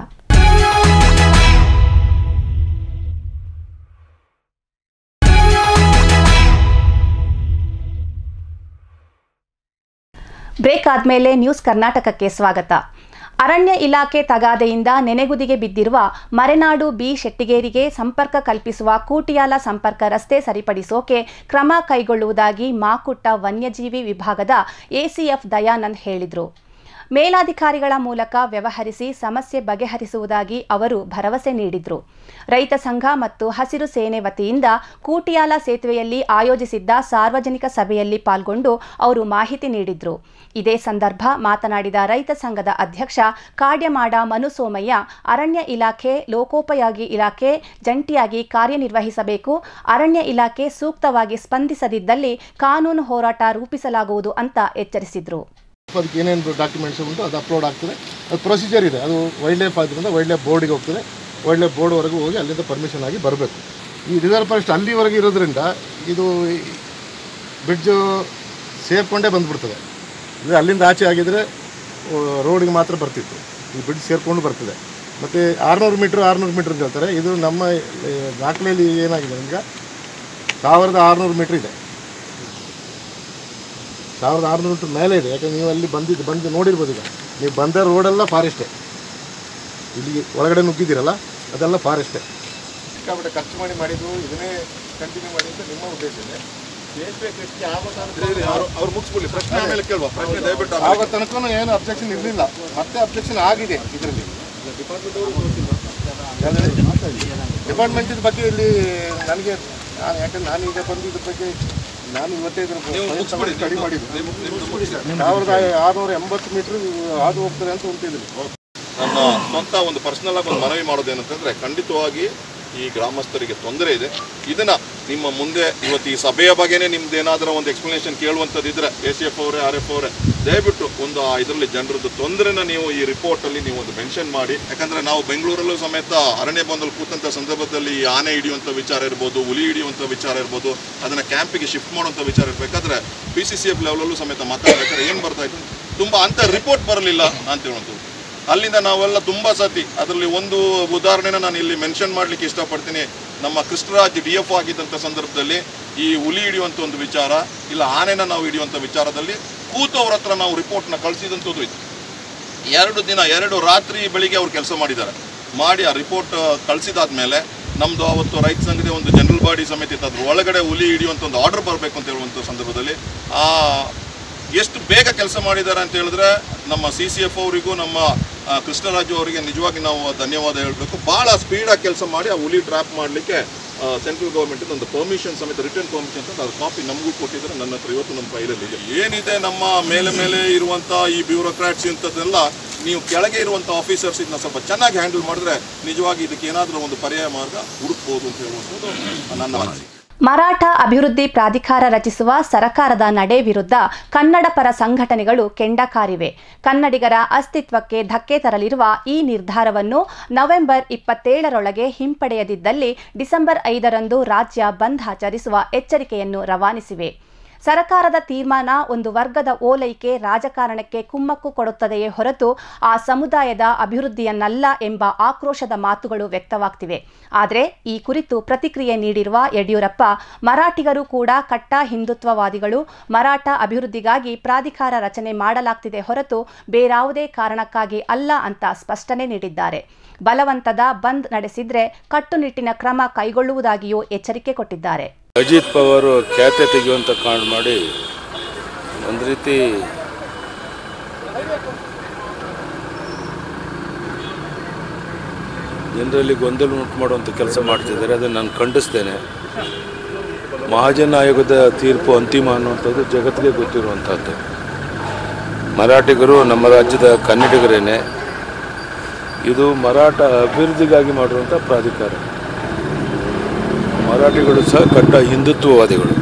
ಬ್ರೇಕ್ ಆದಮೇಲೆ ನ್ಯೂಸ್ ಕರ್ನಾಟಕಕ್ಕೆ ಸ್ವಾಗತ. ಅರಣ್ಯ ಇಲಾಖೆ ತಗಾದೆಯಿಂದ ನೆನೆಗುದಿಗೆ ಬಿದ್ದಿರುವ ಮರೆನಾಡು ಬಿ ಶೆಟ್ಟಿಗೇರಿಗೆ ಸಂಪರ್ಕ ಕಲ್ಪಿಸುವ ಕೂಟಿಯಾಲ ಸಂಪರ್ಕ ರಸ್ತೆ ಸರಿಪಡಿಸೋಕೆ ಕ್ರಮ ಕೈಗೊಳ್ಳುವುದಾಗಿ ಮಾಕುಟ್ಟ ವನ್ಯಜೀವಿ ವಿಭಾಗದ ACF ದಯಾನಂದ್ ಹೇಳಿದರು. ಮೇಲಾಧಿಕಾರಿಗಳ ಮೂಲಕ ವ್ಯವಹರಿಸಿ ಸಮಸ್ಯೆ ಬಗೆಹರಿಸುವುದಾಗಿ ಅವರು ಭರವಸೆ ನೀಡಿದರು. ರೈತ ಸಂಘ ಮತ್ತು ಹಸಿರು ಸೇನೆ ವತಿಯಿಂದ ಕೂಟಿಯಾಲ ಸೇತುವೆಯಲ್ಲಿ ಆಯೋಜಿಸಿದ್ದ ಸಾರ್ವಜನಿಕ ಸಭೆಯಲ್ಲಿ ಪಾಲ್ಗೊಂಡು ಅವರು ಮಾಹಿತಿ ನೀಡಿದರು. ಇದೇ ಸಂದರ್ಭ ಮಾತನಾಡಿದ ರೈತ ಸಂಘದ ಅಧ್ಯಕ್ಷ ಕಾಡ್ಯಮಾಡ ಮನುಸೋಮಯ್ಯ, ಅರಣ್ಯ ಇಲಾಖೆ ಲೋಕೋಪಯೋಗಿ ಇಲಾಖೆ ಜಂಟಿಯಾಗಿ ಕಾರ್ಯನಿರ್ವಹಿಸಬೇಕು. ಅರಣ್ಯ ಇಲಾಖೆ ಸೂಕ್ತವಾಗಿ ಸ್ಪಂದಿಸದಿದ್ದಲ್ಲಿ ಕಾನೂನು ಹೋರಾಟ ರೂಪಿಸಲಾಗುವುದು ಅಂತ ಎಚ್ಚರಿಸಿದರು. ಅದಕ್ಕೆ ಏನೇನು ಡಾಕ್ಯುಮೆಂಟ್ಸ್ ಉಂಟು ಅದು ಅಪ್ಲೋಡ್ ಆಗ್ತದೆ. ಅದು ಪ್ರೊಸೀಜರ್ ಇದೆ. ಅದು ವೈಲ್ಡ್ ಲೈಫ್ ಆದ್ದರಿಂದ ವೈಲ್ಡ್ ಲೈಫ್ ಬೋರ್ಡಿಗೆ ಹೋಗ್ತದೆ. ವೈಲ್ಡ್ ಲೈಫ್ ಬೋರ್ಡ್ವರೆಗೂ ಹೋಗಿ ಅಲ್ಲಿಂದ ಪರ್ಮಿಷನ್ ಆಗಿ ಬರಬೇಕು. ಈ ರಿಸರ್ವ್ ಫಾರೆಸ್ಟ್ ಅಲ್ಲಿವರೆಗೆ ಇರೋದ್ರಿಂದ ಇದು ಬ್ರಿಡ್ಜು ಸೇರಿಕೊಂಡೇ ಬಂದುಬಿಡ್ತದೆ. ಇದು ಅಲ್ಲಿಂದ ಆಚೆ ಆಗಿದರೆ ರೋಡಿಗೆ ಮಾತ್ರ ಬರ್ತಿತ್ತು. ಈ ಬ್ರಿಡ್ಜ್ ಸೇರಿಕೊಂಡು ಬರ್ತದೆ. ಮತ್ತು 600 ಮೀಟ್ರ್ ಅಂತ ಹೇಳ್ತಾರೆ. ಇದು ನಮ್ಮ ದಾಖಲೆಯಲ್ಲಿ ಏನಾಗಿದೆ ಈಗ 1600 ಮೀಟ್ರ್ ಇದೆ. 1600 ಮೀಟ್ರ್ ಮೇಲೆ ಇದೆ. ಯಾಕಂದರೆ ನೀವು ಅಲ್ಲಿ ಬಂದು ನೋಡಿರ್ಬೋದು. ಈಗ ನೀವು ಬಂದ ರೋಡೆಲ್ಲ ಫಾರೆಸ್ಟೇ. ಇಲ್ಲಿ ಒಳಗಡೆ ನುಗ್ಗಿದ್ದೀರಲ್ಲ ಅದೆಲ್ಲ ಫಾರೆಸ್ಟೇ. ಸಿಕ್ಕಾಬಿಟ್ಟೆ ಖರ್ಚು ಮಾಡಿದ್ದು ಇದನ್ನೇ ಕಂಟಿನ್ಯೂ ಮಾಡಿ ಅಂತ ನಿಮ್ಮ ಉದ್ದೇಶ ಇದೆ. ಅವ್ರು ಮುಗಿಸ್ಬಿಡ್ಲಿ, ಪ್ರಶ್ನೆ ಆಮೇಲೆ ಕೇಳುವ. ಪ್ರಶ್ನೆ ದಯವಿಟ್ಟು ಆಗ ತನಕ ಏನು ಅಬ್ಜೆಕ್ಷನ್ ಇರಲಿಲ್ಲ. ಮತ್ತೆ ಅಬ್ಜೆಕ್ಷನ್ ಆಗಿದೆ ಇದರಲ್ಲಿ. ಡಿಪಾರ್ಟ್ಮೆಂಟಿನ ಬಗ್ಗೆ ಇಲ್ಲಿ ನನಗೆ ಯಾಕಂದ್ರೆ ನಾನು ಈಗ ಬಂದಿದ್ದ ಬಗ್ಗೆ ನಾನು ಇವತ್ತೇ ಸ್ಟಡಿ ಮಾಡಿದ್ದು. 1680 ಮೀಟ್ರ್ ಹಾದು ಹೋಗ್ತಾರೆ ಅಂತ ಅಂತಿದ್ರು. ನನ್ನ ಸ್ವಂತ ಒಂದು ಪರ್ಸನಲ್ ಆಗಿ ಒಂದು ಮನವಿ ಮಾಡೋದೇನಂತಂದರೆ, ಖಂಡಿತವಾಗಿ ಈ ಗ್ರಾಮಸ್ಥರಿಗೆ ತೊಂದರೆ ಇದೆ. ಇದನ್ನು ನಿಮ್ಮ ಮುಂದೆ ಇವತ್ತು ಈ ಸಭೆಯ ಬಗ್ಗೆನೇ ನಿಮ್ದು ಏನಾದರೂ ಒಂದು ಎಕ್ಸ್ಪ್ಲನೇಷನ್ ಕೇಳುವಂಥದ್ದಿದ್ರೆ ACF ಅವರೇ RF ಅವರೇ ದಯವಿಟ್ಟು ಒಂದು ಇದರಲ್ಲಿ ಜನರದ್ದು ತೊಂದರೆನ ನೀವು ಈ ರಿಪೋರ್ಟಲ್ಲಿ ನೀವು ಒಂದು ಮೆನ್ಷನ್ ಮಾಡಿ. ಯಾಕಂದರೆ ನಾವು ಬೆಂಗಳೂರಲ್ಲೂ ಸಮೇತ ಅರಣ್ಯ ಭವನದಲ್ಲಿ ಕೂತಂಥ ಸಂದರ್ಭದಲ್ಲಿ ಈ ಆನೆ ಹಿಡಿಯುವಂಥ ವಿಚಾರ ಇರ್ಬೋದು, ಹುಲಿ ಹಿಡಿಯುವಂಥ ವಿಚಾರ ಇರ್ಬೋದು, ಅದನ್ನು ಕ್ಯಾಂಪಿಗೆ ಶಿಫ್ಟ್ ಮಾಡುವಂಥ ವಿಚಾರ ಇರಬೇಕಾದ್ರೆ PCCF ಲೆವೆಲಲ್ಲೂ ಸಮೇತ ಮಾತಾಡಬೇಕಾದ್ರೆ ಏನು ಬರ್ತಾಯಿತ್ತು, ತುಂಬ ಅಂಥ ರಿಪೋರ್ಟ್ ಬರಲಿಲ್ಲ ಅಂತ ಹೇಳುವಂಥದ್ದು. ಅಲ್ಲಿಂದ ನಾವೆಲ್ಲ ತುಂಬ ಸತಿ ಅದರಲ್ಲಿ ಒಂದು ಉದಾಹರಣೆನ ನಾನು ಇಲ್ಲಿ ಮೆನ್ಷನ್ ಮಾಡಲಿಕ್ಕೆ ಇಷ್ಟಪಡ್ತೀನಿ. ನಮ್ಮ ಕೃಷ್ಣರಾಜ್ DF ಆಗಿದ್ದಂಥ ಸಂದರ್ಭದಲ್ಲಿ ಈ ಹುಲಿ ಹಿಡಿಯುವಂಥ ಒಂದು ವಿಚಾರ ಇಲ್ಲ ಆನೆನ ನಾವು ಹಿಡಿಯುವಂಥ ವಿಚಾರದಲ್ಲಿ ಕೂತವ್ರ ಹತ್ರ ನಾವು ರಿಪೋರ್ಟ್ನ ಕಳಿಸಿದಂಥದ್ದು ಇತ್ತು. 2 ದಿನ 2 ರಾತ್ರಿ ಬೆಳಿಗ್ಗೆ ಅವ್ರು ಕೆಲಸ ಮಾಡಿ ಆ ರಿಪೋರ್ಟ್ ಕಳಿಸಿದಾದ್ಮೇಲೆ ನಮ್ಮದು ಅವತ್ತು ರೈತ ಸಂಘದ ಒಂದು ಜನರಲ್ ಬಾಡಿ ಸಮೇತ ಇತ್ತು. ಅದ್ರ ಒಳಗಡೆ ಹುಲಿ ಹಿಡಿಯುವಂಥ ಒಂದು ಆರ್ಡರ್ ಬರಬೇಕು ಅಂತ ಹೇಳುವಂಥ ಸಂದರ್ಭದಲ್ಲಿ ಎಷ್ಟು ಬೇಗ ಕೆಲಸ ಮಾಡಿದ್ದಾರೆ ಅಂತ ಹೇಳಿದ್ರೆ ನಮ್ಮ CCF ಅವರಿಗೂ ನಮ್ಮ ಕೃಷ್ಣರಾಜು ಅವರಿಗೆ ನಿಜವಾಗಿ ನಾವು ಧನ್ಯವಾದ ಹೇಳಬೇಕು. ಭಾಳ ಸ್ಪೀಡಾಗಿ ಕೆಲಸ ಮಾಡಿ ಆ ಹುಲಿ ಟ್ರ್ಯಾಪ್ ಮಾಡಲಿಕ್ಕೆ ಸೆಂಟ್ರಲ್ ಗೌರ್ಮೆಂಟಿಂದ ಒಂದು ಪರ್ಮಿಷನ್ ಸಮೇತ ರಿಟರ್ನ್ ಪರ್ಮಿಷನ್ ಅಂತ ಅದ್ರ ಕಾಪಿ ನಮಗೂ ಕೊಟ್ಟಿದ್ದಾರೆ. ನನ್ನ ಹತ್ರ ಇವತ್ತು ನಮ್ಮ ಫೈಲಲ್ಲಿ ಇದೆ. ಏನಿದೆ ನಮ್ಮ ಮೇಲೆ ಇರುವಂಥ ಈ ಬ್ಯೂರೋಕ್ರಾಟ್ಸ್ ಇಂಥದ್ದೆಲ್ಲ ನೀವು ಕೆಳಗೆ ಇರುವಂಥ ಆಫೀಸರ್ಸ್ ಇದನ್ನ ಸ್ವಲ್ಪ ಚೆನ್ನಾಗಿ ಹ್ಯಾಂಡಲ್ ಮಾಡಿದ್ರೆ ನಿಜವಾಗಿ ಇದಕ್ಕೆ ಏನಾದರೂ ಒಂದು ಪರ್ಯಾಯ ಮಾರ್ಗ ಹುಡುಕ್ಬೋದು ಅಂತ ಹೇಳುವಂಥದ್ದು ನನ್ನ ಅನಿಸಿಕೆ. ಮರಾಠ ಅಭಿವೃದ್ಧಿ ಪ್ರಾಧಿಕಾರ ರಚಿಸುವ ಸರಕಾರದ ನಡೆ ವಿರುದ್ಧ ಕನ್ನಡ ಪರ ಸಂಘಟನೆಗಳು ಕೆಂಡಕಾರಿವೆ. ಕನ್ನಡಿಗರ ಅಸ್ತಿತ್ವಕ್ಕೆ ಧಕ್ಕೆ ತರಲಿರುವ ಈ ನಿರ್ಧಾರವನ್ನು ನವೆಂಬರ್ 27ರೊಳಗೆ ಹಿಂಪಡೆಯದಿದ್ದಲ್ಲಿ ಡಿಸೆಂಬರ್ 5ರಂದು ರಾಜ್ಯ ಬಂದ್ ಆಚರಿಸುವ ಎಚ್ಚರಿಕೆಯನ್ನು ರವಾನಿಸಿವೆ. ಸರ್ಕಾರದ ತೀರ್ಮಾನ ಒಂದು ವರ್ಗದ ಓಲೈಕೆ ರಾಜಕಾರಣಕ್ಕೆ ಕುಮ್ಮಕ್ಕು ಕೊಡುತ್ತದೆಯೇ ಹೊರತು ಆ ಸಮುದಾಯದ ಅಭಿವೃದ್ಧಿಯನ್ನಲ್ಲ ಎಂಬ ಆಕ್ರೋಶದ ಮಾತುಗಳು ವ್ಯಕ್ತವಾಗ್ತಿವೆ. ಆದರೆ ಈ ಕುರಿತು ಪ್ರತಿಕ್ರಿಯೆ ನೀಡಿರುವ ಯಡಿಯೂರಪ್ಪ, ಮರಾಠಿಗರು ಕೂಡ ಕಟ್ಟ ಹಿಂದುತ್ವವಾದಿಗಳು, ಮರಾಠ ಅಭಿವೃದ್ಧಿಗಾಗಿ ಪ್ರಾಧಿಕಾರ ರಚನೆ ಮಾಡಲಾಗ್ತಿದೆ ಹೊರತು ಬೇರಾವುದೇ ಕಾರಣಕ್ಕಾಗಿ ಅಲ್ಲ ಅಂತ ಸ್ಪಷ್ಟನೆ ನೀಡಿದ್ದಾರೆ. ಬಲವಂತದ ಬಂದ್ ನಡೆಸಿದ್ರೆ ಕಟ್ಟುನಿಟ್ಟಿನ ಕ್ರಮ ಕೈಗೊಳ್ಳುವುದಾಗಿಯೂ ಎಚ್ಚರಿಕೆ ಕೊಟ್ಟಿದ್ದಾರೆ. ಅಜಿತ್ ಪವಾರ್ ಖ್ಯಾತೆ ತೆಗೆಯುವಂತ ಕಾರಣ ಮಾಡಿ ಒಂದು ರೀತಿ ಜನರಲ್ಲಿ ಗೊಂದಲ ಉಂಟು ಮಾಡುವಂಥ ಕೆಲಸ ಮಾಡ್ತಿದ್ದಾರೆ. ಅದನ್ನು ನಾನು ಖಂಡಿಸ್ತೇನೆ. ಮಹಾಜನ ಆಯೋಗದ ತೀರ್ಪು ಅಂತಿಮ ಅನ್ನುವಂಥದ್ದು ಜಗತ್ತಿಗೆ ಗೊತ್ತಿರುವಂಥದ್ದು. ಮರಾಠಿಗರು ನಮ್ಮ ರಾಜ್ಯದ ಕನ್ನಡಿಗರೇನೆ. ಇದು ಮರಾಠ ಅಭಿವೃದ್ಧಿಗಾಗಿ ಮಾಡಿರುವಂಥ ಪ್ರಾಧಿಕಾರ. ಮರಾಠಿಗಳು ಸಹ ಕಟ್ಟ ಹಿಂದುತ್ವವಾದಿಗಳು.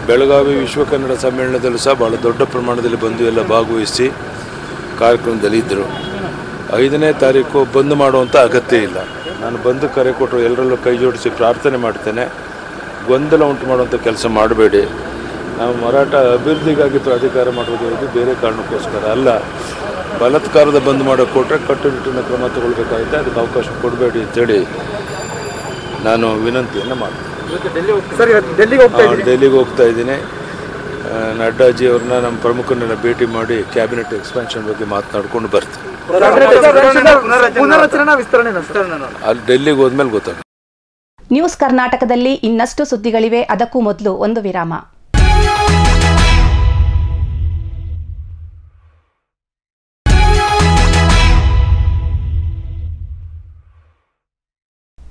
ಬೆಳಗಾವಿ ವಿಶ್ವ ಕನ್ನಡ ಸಮ್ಮೇಳನದಲ್ಲೂ ಸಹ ಭಾಳ ದೊಡ್ಡ ಪ್ರಮಾಣದಲ್ಲಿ ಬಂದು ಎಲ್ಲ ಭಾಗವಹಿಸಿ ಕಾರ್ಯಕ್ರಮದಲ್ಲಿ ಇದ್ದರು. 5ನೇ ತಾರೀಕು ಬಂದ್ ಮಾಡುವಂಥ ಅಗತ್ಯ ಇಲ್ಲ. ನಾನು ಬಂದು ಕರೆ ಕೊಟ್ಟರು ಎಲ್ಲರಲ್ಲೂ ಕೈ ಜೋಡಿಸಿ ಪ್ರಾರ್ಥನೆ ಮಾಡ್ತೇನೆ, ಗೊಂದಲ ಉಂಟು ಮಾಡುವಂಥ ಕೆಲಸ ಮಾಡಬೇಡಿ. ನಾವು ಮರಾಠ ಅಭಿವೃದ್ಧಿಗಾಗಿ ಪ್ರಾಧಿಕಾರ ಮಾಡೋದು ಬೇರೆ ಕಾರಣಕ್ಕೋಸ್ಕರ ಅಲ್ಲ. ಬಲಾತ್ಕಾರದ ಬಂದ್ ಮಾಡೋಕ್ಕೆ ಕೊಟ್ಟರೆ ಕಟ್ಟುನಿಟ್ಟಿನ ಕ್ರಮ ತಗೊಳ್ಬೇಕಾಗುತ್ತೆ. ಅದಕ್ಕೆ ಅವಕಾಶ ಕೊಡಬೇಡಿ ಅಂತೇಳಿ ನಾನು ವಿನಂತಿಯನ್ನು ಮಾಡ್ತೀನಿ. ಡೆಲ್ಲಿಗೆ ಹೋಗ್ತಾ ಇದ್ದೀನಿ. ನಡ್ಡಾಜಿ ಅವ್ರನ್ನ ನಮ್ಮ ಪ್ರಮುಖರನ್ನ ಭೇಟಿ ಮಾಡಿ ಕ್ಯಾಬಿನೆಟ್ ಎಕ್ಸ್ಪಾನ್ಷನ್ ಬಗ್ಗೆ ಮಾತನಾಡ್ಕೊಂಡು ಬರ್ತೀನಿ. ಅಲ್ಲಿ ಡೆಲ್ಲಿಗೆ ಹೋದ್ಮೇಲೆ ಗೊತ್ತಾಗುತ್ತೆ. ನ್ಯೂಸ್ ಕರ್ನಾಟಕದಲ್ಲಿ ಇನ್ನಷ್ಟು ಸುದ್ದಿಗಳಿವೆ. ಅದಕ್ಕೂ ಮೊದಲು ಒಂದು ವಿರಾಮ.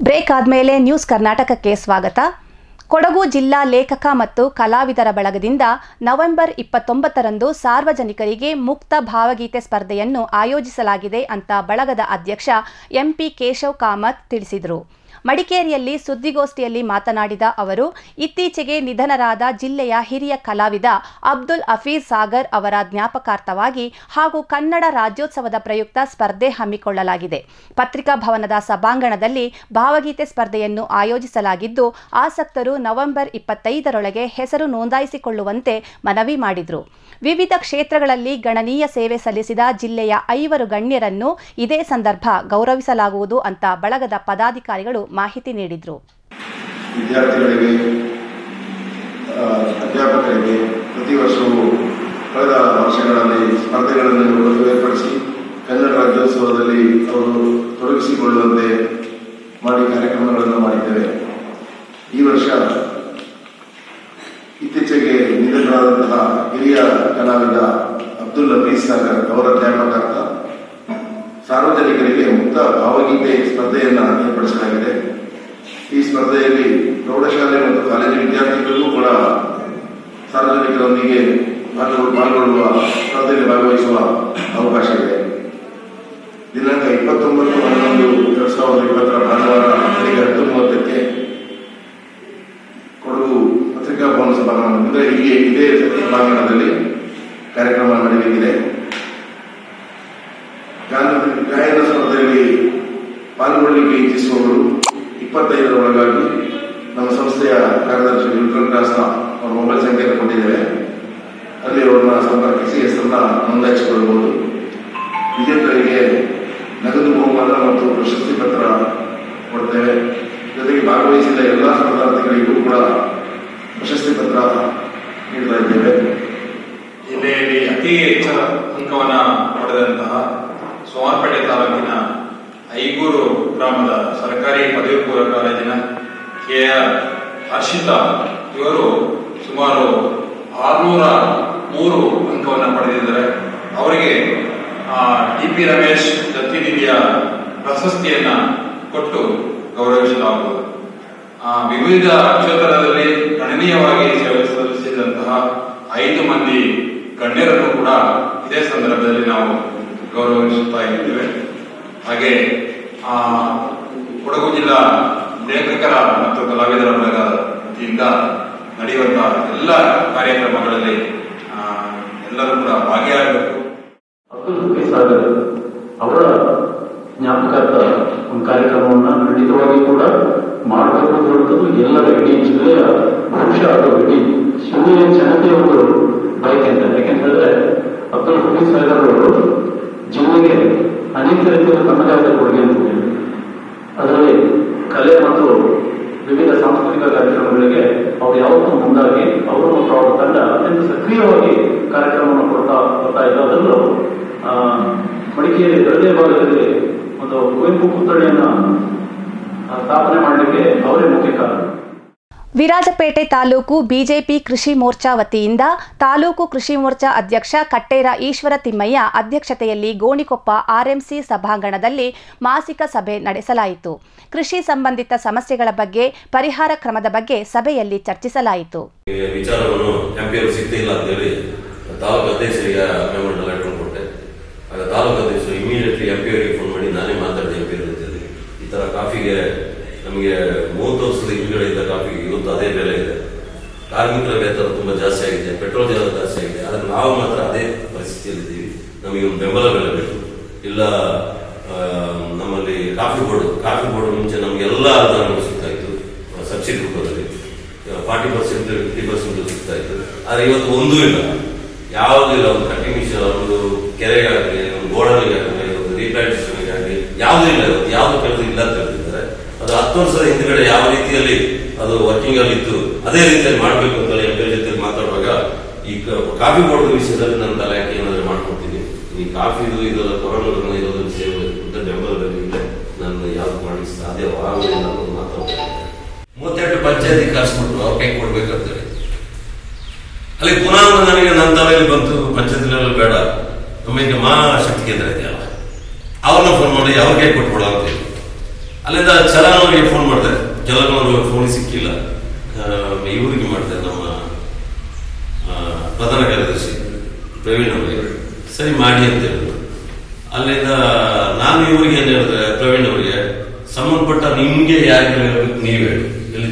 ಬ್ರೇಕ್ ಆದಮೇಲೆ ನ್ಯೂಸ್ ಕರ್ನಾಟಕಕ್ಕೆ ಸ್ವಾಗತ. ಕೊಡಗು ಜಿಲ್ಲಾ ಲೇಖಕ ಮತ್ತು ಕಲಾವಿದರ ಬಳಗದಿಂದ ನವೆಂಬರ್ 29ರಂದು ಸಾರ್ವಜನಿಕರಿಗೆ ಮುಕ್ತ ಭಾವಗೀತೆ ಸ್ಪರ್ಧೆಯನ್ನು ಆಯೋಜಿಸಲಾಗಿದೆ ಅಂತ ಬಳಗದ ಅಧ್ಯಕ್ಷ ಎಂಪಿ ಕೇಶವ್ ಕಾಮತ್ ತಿಳಿಸಿದರು. ಮಡಿಕೇರಿಯಲ್ಲಿ ಸುದ್ದಿಗೋಷ್ಠಿಯಲ್ಲಿ ಮಾತನಾಡಿದ ಅವರು, ಇತ್ತೀಚೆಗೆ ನಿಧನರಾದ ಜಿಲ್ಲೆಯ ಹಿರಿಯ ಕಲಾವಿದ ಅಬ್ದುಲ್ ಹಫೀಜ್ ಸಾಗರ್ ಅವರ ಜ್ಞಾಪಕಾರ್ಥವಾಗಿ ಹಾಗೂ ಕನ್ನಡ ರಾಜ್ಯೋತ್ಸವದ ಪ್ರಯುಕ್ತ ಸ್ಪರ್ಧೆ ಹಮ್ಮಿಕೊಳ್ಳಲಾಗಿದೆ. ಪತ್ರಿಕಾ ಭವನದ ಸಭಾಂಗಣದಲ್ಲಿ ಭಾವಗೀತೆ ಸ್ಪರ್ಧೆಯನ್ನು ಆಯೋಜಿಸಲಾಗಿದ್ದು, ಆಸಕ್ತರು ನವೆಂಬರ್ 25ರೊಳಗೆ ಹೆಸರು ನೋಂದಾಯಿಸಿಕೊಳ್ಳುವಂತೆ ಮನವಿ ಮಾಡಿದರು. ವಿವಿಧ ಕ್ಷೇತ್ರಗಳಲ್ಲಿ ಗಣನೀಯ ಸೇವೆ ಸಲ್ಲಿಸಿದ ಜಿಲ್ಲೆಯ 5 ಗಣ್ಯರನ್ನು ಇದೇ ಸಂದರ್ಭ ಗೌರವಿಸಲಾಗುವುದು ಅಂತ ಬಳಗದ ಪದಾಧಿಕಾರಿಗಳು ಮಾಹಿತಿ ನೀಡಿದರು. ವಿದ್ಯಾರ್ಥಿಗಳಿಗೆ, ಅಧ್ಯಾಪಕರಿಗೆ ಪ್ರತಿ ವರ್ಷವೂ ಕಳೆದ ವರ್ಷಗಳಲ್ಲಿ ಸ್ಪರ್ಧೆಗಳನ್ನು ಏರ್ಪಡಿಸಿ ಕನ್ನಡ ರಾಜ್ಯೋತ್ಸವದಲ್ಲಿ ಅವರು ತೊಡಗಿಸಿಕೊಳ್ಳುವಂತೆ ಮಾಡಿ ಕಾರ್ಯಕ್ರಮಗಳನ್ನು ಮಾಡಿದ್ದೇವೆ. ಈ ವರ್ಷ ಇತ್ತೀಚೆಗೆ ನಿಧನರಾದಂತಹ ಹಿರಿಯ ಕಲಾವಿದ ಅಬ್ದುಲ್ ಹಫೀಜ್ ಸಾಗರ್ ಅವರ ಜ್ಞಾಪಕಾರ್ಥ ಸಾರ್ವಜನಿಕರಿಗೆ ಮುಕ್ತ ಭಾವಗೀತೆ ಸ್ಪರ್ಧೆಯನ್ನು ಏರ್ಪಡಿಸಲಾಗಿದೆ. ಈ ಸ್ಪರ್ಧೆಯಲ್ಲಿ ಪ್ರೌಢಶಾಲೆ ಮತ್ತು ಕಾಲೇಜು ವಿದ್ಯಾರ್ಥಿಗಳಿಗೂ ಕೂಡ ಸಾರ್ವಜನಿಕರೊಂದಿಗೆ ಪಾಲ್ಗೊಳ್ಳುವ ಸ್ಪರ್ಧೆಯಲ್ಲಿ ಭಾಗವಹಿಸುವ ಅವಕಾಶ ಇದೆ. ದಿನಾಂಕ 29/11/2020 ಭಾನುವಾರ ಬೆಳಿಗ್ಗೆ 10:30ಕ್ಕೆ ಕೊಡಗು ಪತ್ರಿಕಾ ಭವನ ಸಭಾಂಗಣ ಅಂದರೆ ಇದೇ ಸಭಾಂಗಣದಲ್ಲಿ ಕಾರ್ಯಕ್ರಮ ನಡೆಯಲಿದೆ. ಗಾಯನ ಸ್ಪರ್ಧೆಯಲ್ಲಿ ಪಾಲ್ಗೊಳ್ಳಲಿಕ್ಕೆ ಇಚ್ಛಿಸುವವರು 25ರೊಳಗಾಗಿ ನಮ್ಮ ಸಂಸ್ಥೆಯ ಕಾರ್ಯದರ್ಶಿ ವಿಕ್ರಮ್ ಅವರ ಮೊಬೈಲ್ ಸಂಖ್ಯೆಯನ್ನು ಕೊಟ್ಟಿದ್ದೇವೆ. ಅಲ್ಲಿ ಅವರನ್ನ ಸಂಪರ್ಕಿಸಿ ಹೆಸರನ್ನ ನೋಂದಾಯಿಸಿಕೊಳ್ಳಬಹುದು. ವಿಜೇತರಿಗೆ ನಗದು ಬಹುಮಾನ ಮತ್ತು ಪ್ರಶಸ್ತಿ ಪತ್ರ ಕೊಡ್ತೇವೆ. ಜೊತೆಗೆ ಭಾಗವಹಿಸಿದ ಎಲ್ಲ ಸ್ಪರ್ಧಾರ್ಥಿಗಳಿಗೂ ಕೂಡ ಪ್ರಶಸ್ತಿ ಪತ್ರ ನೀಡ್ತಾ ಇದ್ದೇವೆ. ಜಿಲ್ಲೆಯಲ್ಲಿ ಅತಿ ಹೆಚ್ಚು ಅಂಕವನ್ನು ಪಡೆದಂತಹ ಸೋಮವಾರಪೇಟೆ ತಾಲೂಕಿನ ಐಗೂರು ಗ್ರಾಮದ ಸರ್ಕಾರಿ ಪದವಿ ಪೂರ್ವ ಕಾಲೇಜಿನ ಕೆ.ಆರ್. ಹರ್ಷಿತಾ ಇವರು ಸುಮಾರು 603 ಅಂಕವನ್ನು ಪಡೆದಿದ್ದಾರೆ. ಅವರಿಗೆ ಡಿ.ಪಿ. ರಮೇಶ್ ದತ್ತಿನಿಧಿಯ ಪ್ರಶಸ್ತಿಯನ್ನು ಕೊಟ್ಟು ಗೌರವಿಸಲಾಗುವುದು. ವಿವಿಧ ಕ್ಷೇತ್ರದಲ್ಲಿ ಗಣನೀಯವಾಗಿ ಸೇವೆ ಸಲ್ಲಿಸಿದಂತಹ 5 ಮಂದಿ ಗಣ್ಯರನ್ನು ಕೂಡ ಇದೇ ಸಂದರ್ಭದಲ್ಲಿ ನಾವು ಗೌರವಿಸುತ್ತಾ ಇದ್ದೇವೆ. ಹಾಗೆ ಕೊಡಗು ಜಿಲ್ಲಾ ಲೇಖಕರ ಮತ್ತು ಕಲಾವಿದರ ಬಳಗ ವತಿಯಿಂದ ನಡೆಯುವಂತಹ ಎಲ್ಲ ಕಾರ್ಯಕ್ರಮಗಳಲ್ಲಿ ಎಲ್ಲರೂ ಕೂಡ ಭಾಗಿಯಾಗಬೇಕು. ಅಬ್ದುಲ್ ಹಫೀಜ್ ಸಾಗರ್ ಅವರ ಜ್ಞಾಪಕಾರ್ಥ ಒಂದು ಕಾರ್ಯಕ್ರಮವನ್ನು ಖಂಡಿತವಾಗಿ ಕೂಡ ಮಾಡಬೇಕು ಅನ್ನುವಂಥದ್ದು ಎಲ್ಲರ ಇಡೀ ಜಿಲ್ಲೆಯ ಬಹುಶಃ ಅದು ಇಡೀ ಶಿವನಿಯ ಜನತೆಯ ಒಂದು ಬಯಕೆ ಅಂತ. ಯಾಕೆಂತಂದ್ರೆ ಅಬ್ದುಲ್ ಹಫೀಜ್ ಸೈದರ್ ಅವರು ಜಿಲ್ಲೆಗೆ ಅನೇಕ ರೀತಿಯ ತಮ್ಮದೇ ಆದ ಕೊಡುಗೆಯನ್ನು ನೀಡಿದರು. ಅದರಲ್ಲಿ ಕಲೆ ಮತ್ತು ವಿವಿಧ ಸಾಂಸ್ಕೃತಿಕ ಕಾರ್ಯಕ್ರಮಗಳಿಗೆ ಅವರು ಯಾವತ್ತೂ ಮುಂದಾಗಿ ಅವರು ಮತ್ತು ಅವರ ತಂಡ ಅತ್ಯಂತ ಸಕ್ರಿಯವಾಗಿ ಕಾರ್ಯಕ್ರಮವನ್ನು ಕೊಡ್ತಾ ಇದ್ದು. ಅದರಲ್ಲೂ ಮಡಿಕೇರಿ ಹೃದಯ ಭಾಗದಲ್ಲಿ ಒಂದು ಕುವೆಂಪು ಪುತ್ಥಳಿಯನ್ನು ಸ್ಥಾಪನೆ ಮಾಡಲಿಕ್ಕೆ ಅವರೇ ಮುಖ್ಯ ಕಾರಣ. ವಿರಾಜಪೇಟೆ ತಾಲೂಕು ಬಿಜೆಪಿ ಕೃಷಿ ಮೋರ್ಚಾ ವತಿಯಿಂದ ತಾಲೂಕು ಕೃಷಿ ಮೋರ್ಚಾ ಅಧ್ಯಕ್ಷ ಕಟ್ಟೇರ ಈಶ್ವರ ತಿಮ್ಮಯ್ಯ ಅಧ್ಯಕ್ಷತೆಯಲ್ಲಿ ಗೋಣಿಕೊಪ್ಪ ಆರ್ಎಂಸಿ ಸಭಾಂಗಣದಲ್ಲಿ ಮಾಸಿಕ ಸಭೆ ನಡೆಸಲಾಯಿತು. ಕೃಷಿ ಸಂಬಂಧಿತ ಸಮಸ್ಯೆಗಳ ಬಗ್ಗೆ, ಪರಿಹಾರ ಕ್ರಮದ ಬಗ್ಗೆ ಸಭೆಯಲ್ಲಿ ಚರ್ಚಿಸಲಾಯಿತು. ವಿಚಾರವನ್ನು ಎಂಪಿಯವರು ಸಿಗ್ತಿಲ್ಲ ಅಂತ ಹೇಳಿ ತಾಲೂಕು ಅಧ್ಯಕ್ಷರಿಗೆ ಮೆಮೊರಂಡಮ್ ಲೆಟರ್ ಕೊಟ್ಟೆ. ಆಗ ತಾಲೂಕು ಅಧ್ಯಕ್ಷರು ಇಮಿಡಿಯೇಟ್ಲಿ ಎಂಪಿಯವರಿಗೆ ಫೋನ್ ಮಾಡಿ ನಾನೇ ಮಾತಾಡಿದೆ ಎಂಪಿಯವ್ರ ಜೊತೆ. ಈ ತರ ಕಾಫಿಗೆ ನಮಗೆ 30 ವರ್ಷದ ಹಿಂದುಗಡೆ ಇದ್ದ ಕಾಫಿಗೆ ಇವತ್ತು ಅದೇ ಬೆಲೆ ಇದೆ. ಕಾರ್ಮಿಕರ ವೇತನ ತುಂಬಾ ಜಾಸ್ತಿ ಆಗಿದೆ, ಪೆಟ್ರೋಲ್ ದರ ಜಾಸ್ತಿ ಆಗಿದೆ. ಆದರೆ ನಾವು ಮಾತ್ರ ಅದೇ ಪರಿಸ್ಥಿತಿಯಲ್ಲಿದ್ದೀವಿ. ನಮಗೆ ಒಂದು ಬೆಂಬಲ ಬೆಲೆ ಬೇಕು. ಇಲ್ಲ ನಮ್ಮಲ್ಲಿ ಕಾಫಿ ಬೋರ್ಡ್ ಮುಂಚೆ ನಮಗೆಲ್ಲ ಅನುದಾನ ಸಿಗ್ತಾ ಇತ್ತು, ಸಬ್ಸಿಡಿ ರೂಪದಲ್ಲಿ 40% 50% ಸಿಗ್ತಾ ಇತ್ತು. ಆದರೆ ಇವತ್ತು ಒಂದೂ ಇಲ್ಲ, ಯಾವುದೂ ಇಲ್ಲ. ಒಂದು ಕಟ್ಟಿಂಗ್ ಮಿಷನ್, ಒಂದು ಕೆರೆಗಾಗಲಿ, ಒಂದು ಗೋಡನಿಗಾಗಲಿ, ಒಂದು ರೀಪ್ಲಾಂಟೇಷನ್ಗಾಗಲಿ ಯಾವುದೂ ಇಲ್ಲ. ಇವತ್ತು ಯಾವುದು ಕೆಲಸ ಇಲ್ಲ ಅಂತ ಹೇಳ್ತಿದ್ದಾರೆ. ಅದು 10 ವರ್ಷದ ಹಿಂದುಗಡೆ ಯಾವ ರೀತಿಯಲ್ಲಿ ಅದು ವರ್ಕಿಂಗ್ ಅಲ್ಲಿ ಇತ್ತು ಅದೇ ರೀತಿಯಲ್ಲಿ ಮಾಡಬೇಕು ಅಂತ ಎಂಪಿ ಜೊತೆ ಮಾತಾಡುವಾಗ ಈ ಕಾಫಿ ಬೋರ್ಡ್ ವಿಷಯದಲ್ಲಿ ನನ್ನ ತಲೆಯಾಕೆ ಏನಾದರೂ ಮಾಡ್ಕೊಡ್ತೀನಿ. ಈ ಕಾಫಿದು ಇದೆಲ್ಲ ಕೊರೋನಾ ಇರೋದ್ರ ಸೇವೆ ಬೆಂಬಲದಲ್ಲಿ ಇಲ್ಲ, ನಾನು ಯಾವ್ದು ಮಾಡಿ ಸಾಧ್ಯವಾಗಲಿಲ್ಲ ಅನ್ನೋದು ಮಾತಾಡ್ತೀನಿ. 38 ಪಂಚಾಯತಿ ಕಳಿಸ್ಬಿಟ್ರು, ಅವ್ರ ಕೈ ಕೊಡ್ಬೇಕಂತೇಳಿ. ಅಲ್ಲಿ ಪುನಃ ನನಗೆ ನನ್ನ ತಲೆಯಲ್ಲಿ ಬಂತು, ಪಂಚಾಯತಿ ಲೆವೆಲ್ ಬೇಡ, ನಮಗೆ ಮಹಾಶಕ್ತಿ ಕೇಂದ್ರ ಇದೆಯಲ್ಲ, ಅವ್ರನ್ನ ಫೋನ್ ಮಾಡಿ ಅವ್ರ ಕೈ ಕೊಟ್ಬಿಡೋ ಅಂತೇಳಿ. ಅಲ್ಲಿಂದ ಚಲನವರಿಗೆ ಫೋನ್ ಮಾಡಿದೆ, ಚಲನವರು ಫೋನ್ ಸಿಕ್ಕಿಲ್ಲ. ಇವರಿಗೆ ಮಾಡಿದೆ, ನಮ್ಮ ಪ್ರಧಾನ ಕಾರ್ಯದರ್ಶಿ ಪ್ರವೀಣ್ ಅವರಿಗೆ, ಸರಿ ಮಾಡಿ ಅಂತ ಹೇಳಿದ್ರು. ಅಲ್ಲಿಂದ ನಾನು ಇವರಿಗೆ ಏನು ಹೇಳಿದ್ರೆ, ಪ್ರವೀಣ್ ಅವರಿಗೆ ಸಂಬಂಧಪಟ್ಟ ನಿಮ್ಗೆ ಯಾರಿಗೆ ಹೇಳ್ಬೇಕು ನೀವು ಹೇಳಿ,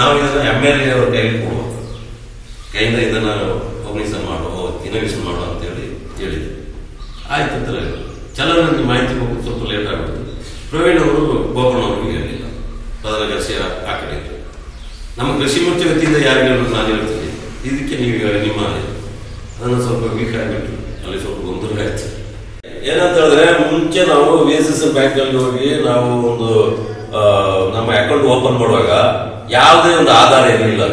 ನಾವು ಇದನ್ನ MLA ಅವ್ರ ಕೈಲಿ ಕೊಡುವ, ಕೈಯಿಂದ ಇದನ್ನ ಆರ್ಗನೈಸೇಷನ್ ಮಾಡುವ, ಇನೋವೇಷನ್ ಮಾಡುವ ಅಂತ ಹೇಳಿದೆ. ಆಯ್ತು ಅಂತ ಚಲನ ಮಾಹಿತಿ ಹೋಗೋದು ಸ್ವಲ್ಪ ಲೇಟ್ ಆಗುತ್ತೆ. ಪ್ರವೀಣ್ ಅವರು ಗೋಪಣ್ಣ ಅವ್ರಿಗೆ ಹೇಳಿಲ್ಲ, ಪ್ರಧಾನ ಕಾರ್ಯದರ್ಶಿ ಆ ಕಡೆ ಇತ್ತು. ನಮ್ಮ ಕೃಷಿ ಮೋರ್ಚಾ ವತಿಯಿಂದ ಯಾರಿಗೆ ಹೇಳ್ಬೇಕು ನಾನು ಹೇಳ್ತೀನಿ, ಇದಕ್ಕೆ ನೀವು ನಿಮ್ಮ ಅದನ್ನು ಸ್ವಲ್ಪ ವೀಕ್ ಆಗಿಬಿಟ್ಟು ಅಲ್ಲಿ ಸ್ವಲ್ಪ ಗೊಂದಲ ಆಯ್ತು. ಏನಂತ ಹೇಳಿದ್ರೆ, ಮುಂಚೆ ನಾವು VSSL ಬ್ಯಾಂಕಲ್ಲಿ ಹೋಗಿ ನಾವು ಒಂದು ನಮ್ಮ ಅಕೌಂಟ್ ಓಪನ್ ಮಾಡುವಾಗ ಯಾವುದೇ ಒಂದು ಆಧಾರ ಇರಲಿಲ್ಲ,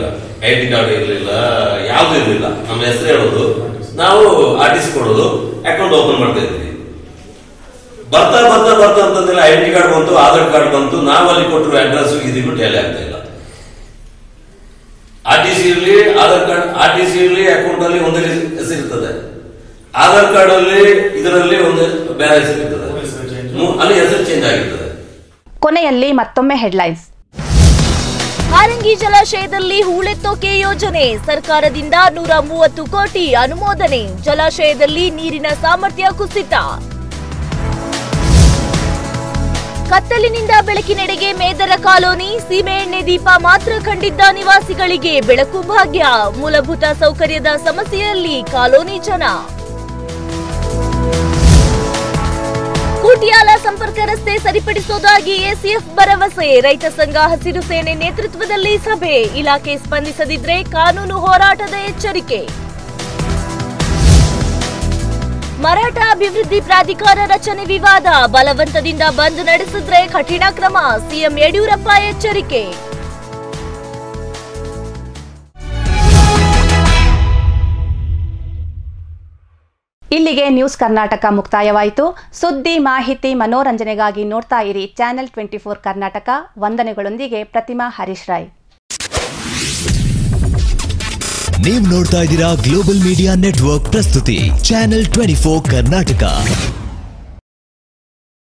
ID ಕಾರ್ಡ್ ಇರಲಿಲ್ಲ, ಯಾವುದೂ ಇರಲಿಲ್ಲ. ನಮ್ಮ ಹೆಸರು ಹೇಳೋದು, ನಾವು RTC ಕೊಡೋದು, ಅಕೌಂಟ್ ಓಪನ್ ಮಾಡ್ತಾ ಇದ್ವಿ. ಬರ್ತಾ ಅಂತಂದ್ರೆ ID ಕಾರ್ಡ್ ಬಂತು, ಆಧಾರ್ ಕಾರ್ಡ್ ಬಂತು, ನಾವು ಅಲ್ಲಿ ಕೊಟ್ಟರು ಅಡ್ರೆಸ್ ಇದಕ್ಕೂ ಟ್ಯಾಲಿ ಆಗ್ತಾ ಇಲ್ಲ. RTC ಇರಲಿ, ಆಧಾರ್ ಕಾರ್ಡ್, RTC ಇರಲಿ, ಅಕೌಂಟ್ ಅಲ್ಲಿ ಒಂದೇ ಹೆಸರು ಇರ್ತದೆ, ಆಧಾರ್ ಕಾರ್ಡ್ ಅಲ್ಲಿ ಇದರಲ್ಲಿ ಒಂದು ಬೇರೆ ಹೆಸರು ಇರ್ತದೆ, ಅಲ್ಲಿ ಹೆಸರು ಚೇಂಜ್ ಆಗಿರ್ತದೆ. ಕೊನೆಯಲ್ಲಿ ಮತ್ತೊಮ್ಮೆ ಹೆಡ್ಲೈನ್ಸ್. ಹಾರಂಗಿ ಜಲಾಶಯದಲ್ಲಿ ಹೂಳೆತ್ತೋಕೆ ಯೋಜನೆ, ಸರ್ಕಾರದಿಂದ 130 ಕೋಟಿ ಅನುಮೋದನೆ. ಜಲಾಶಯದಲ್ಲಿ ನೀರಿನ ಸಾಮರ್ಥ್ಯ ಕುಸಿತ. ಕತ್ತಲಿನಿಂದ ಬೆಳಕಿನೆಡೆಗೆ ಮೇದರ ಕಾಲೋನಿ, ಸೀಮೆಎಣ್ಣೆ ದೀಪ ಮಾತ್ರ ಕಂಡಿದ್ದ ನಿವಾಸಿಗಳಿಗೆ ಬೆಳಕು ಭಾಗ್ಯ. ಮೂಲಭೂತ ಸೌಕರ್ಯದ ಸಮಸ್ಯೆಯಲ್ಲಿ ಕಾಲೋನಿ ಜನ. ಕೂಟಿಯಾಲ ಸಂಪರ್ಕ ರಸ್ತೆ ಸರಿಪಡಿಸುವುದಾಗಿ ACF ಭರವಸೆ. ರೈತ ಸಂಘ ಹಸಿರು ಸೇನೆ ನೇತೃತ್ವದಲ್ಲಿ ಸಭೆ. ಇಲಾಖೆ ಸ್ಪಂದಿಸದಿದ್ರೆ ಕಾನೂನು ಹೋರಾಟದ ಎಚ್ಚರಿಕೆ. ಮರಾಠ ಅಭಿವೃದ್ಧಿ ಪ್ರಾಧಿಕಾರ ರಚನೆ ವಿವಾದ, ಬಲವಂತದಿಂದ ಬಂದ್ ನಡೆಸಿದ್ರೆ ಕಠಿಣ ಕ್ರಮ. ಸಿಎಂ ಯಡಿಯೂರಪ್ಪ ಎಚ್ಚರಿಕೆ. ಇಲ್ಲಿಗೆ ನ್ಯೂಸ್ ಕರ್ನಾಟಕ ಮುಕ್ತಾಯವಾಯಿತು. ಸುದ್ದಿ, ಮಾಹಿತಿ, ಮನೋರಂಜನೆಗಾಗಿ ನೋಡ್ತಾ ಇರಿ ಚಾನೆಲ್ 24 ಕರ್ನಾಟಕ. ವಂದನೆಗಳೊಂದಿಗೆ ಪ್ರತಿಮಾ ಹರೀಶ್ ರಾಯ್. ನೀವು ನೋಡ್ತಾ ಇದ್ದೀರಾ ಗ್ಲೋಬಲ್ ಮೀಡಿಯಾ ನೆಟ್ವರ್ಕ್ ಪ್ರಸ್ತುತಿ ಚಾನೆಲ್ 24 ಕರ್ನಾಟಕ.